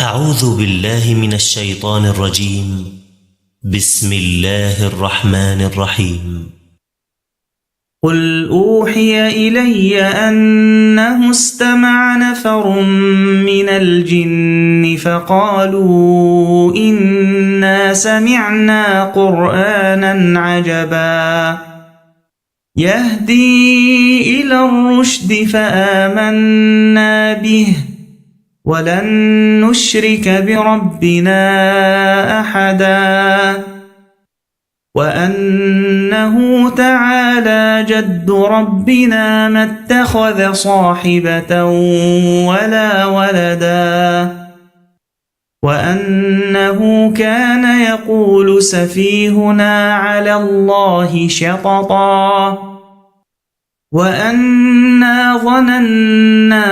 أعوذ بالله من الشيطان الرجيم. بسم الله الرحمن الرحيم. قل أوحي إلي أنه استمع نفر من الجن فقالوا إنا سمعنا قرآنا عجبا يهدي إلى الرشد فآمنا به ولن نشرك بربنا أحدا وأنه تعالى جد ربنا ما اتخذ صاحبة ولا ولدا وأنه كان يقول سفيهنا على الله شططا وأنا ظننا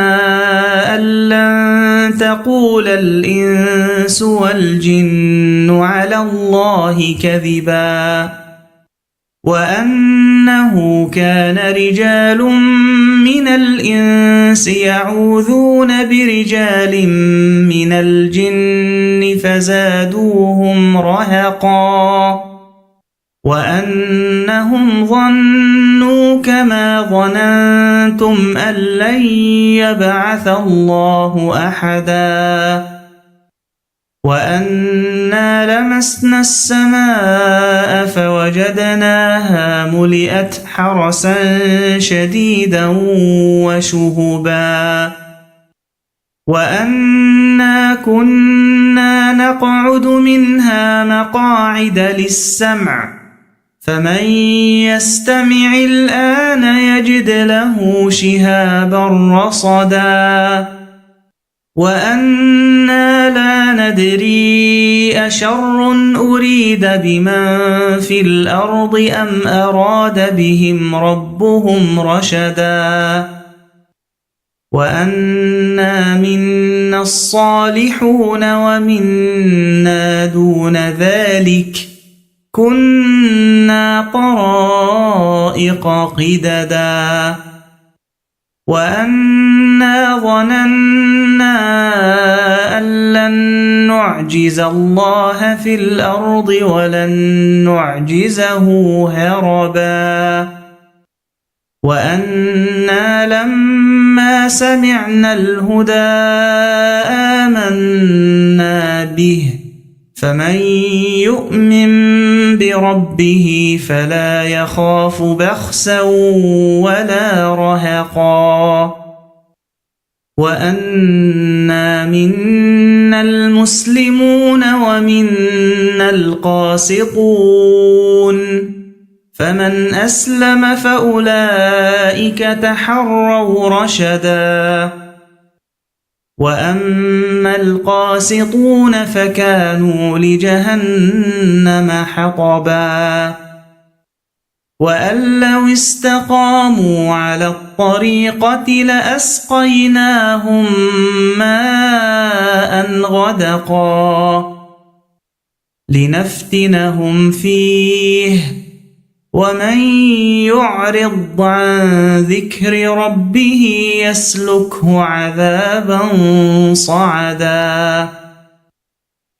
أن لن تقول الإنس والجن على الله كذبا وأنه كان رجال من الإنس يعوذون برجال من الجن فزادوهم رهقا وأنهم ظنوا كما ظننتم أن لن يبعث الله أحدا وأنا لمسنا السماء فوجدناها ملئت حرسا شديدا وشهبا وأنا كنا نقعد منها مقاعد للسمع فمن يستمع الآن يجد له شهابا رصدا وأنا لا ندري أشر أريد بمن في الأرض أم أراد بهم ربهم رشدا وأنا منا الصالحون ومنا دون ذلك كنا طرائق قددا وأنا ظننا أن لن نعجز الله في الأرض ولن نعجزه هربا وأنا لما سمعنا الهدى آمنا به فمن يؤمن بربه فلا يخاف بخسا ولا رهقا وأنا منا المسلمون ومنا القاسطون فمن أسلم فأولئك تحروا رشدا وأما القاسطون فكانوا لجهنم حطبا وأن لو استقاموا على الطريقة لأسقيناهم ماء غدقا لنفتنهم فيه ومن يعرض عن ذكر ربه يسلكه عذابا صعدا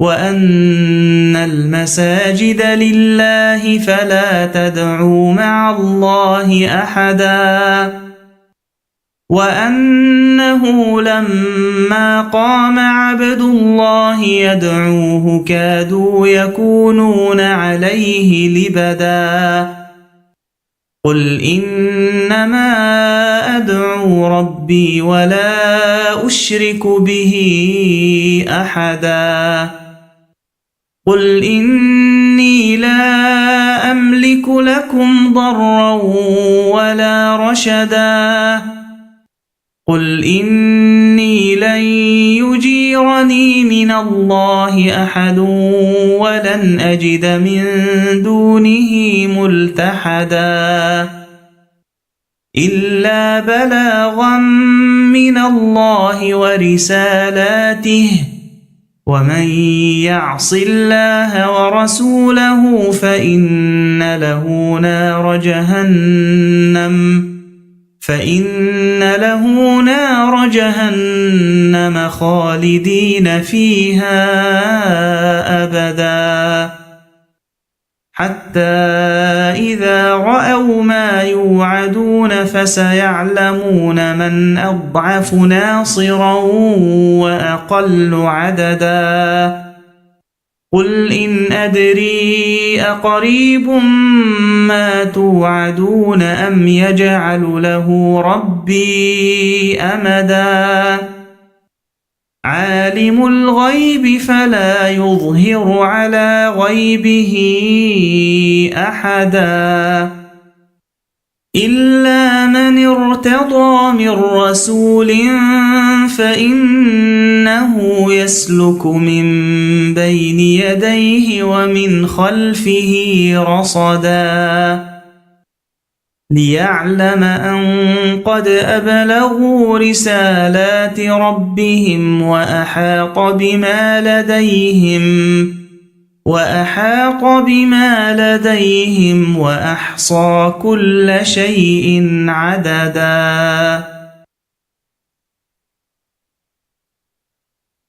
وأن المساجد لله فلا تدعوا مع الله أحدا وأنه لما قام عبد الله يدعوه كادوا يكونون عليه لبدا قل إنما أدعو ربي ولا أشرك به أحدا قل إني لا أملك لكم ضرا ولا رشدا قل إني لن يجيرني من الله أحد ولن أجد من دونه ملتحدا إلا بلاغا من الله ورسالاته ومن يعص الله ورسوله فإن له نار جهنم فإن له نار جهنم خالدين فيها أبدا حتى إذا رأوا ما يوعدون فسيعلمون من أضعف ناصرا وأقل عددا قل إن أدري أقريب ما توعدون أم يجعل له ربي أمدا عالم الغيب فلا يظهر على غيبه أحدا إلا من ارتضى من رسول فإنه يسلك من بين يديه ومن خلفه رصدا ليعلم أن قد أبلغوا رسالات ربهم وأحاط بما لديهم وأحصى كل شيء عددا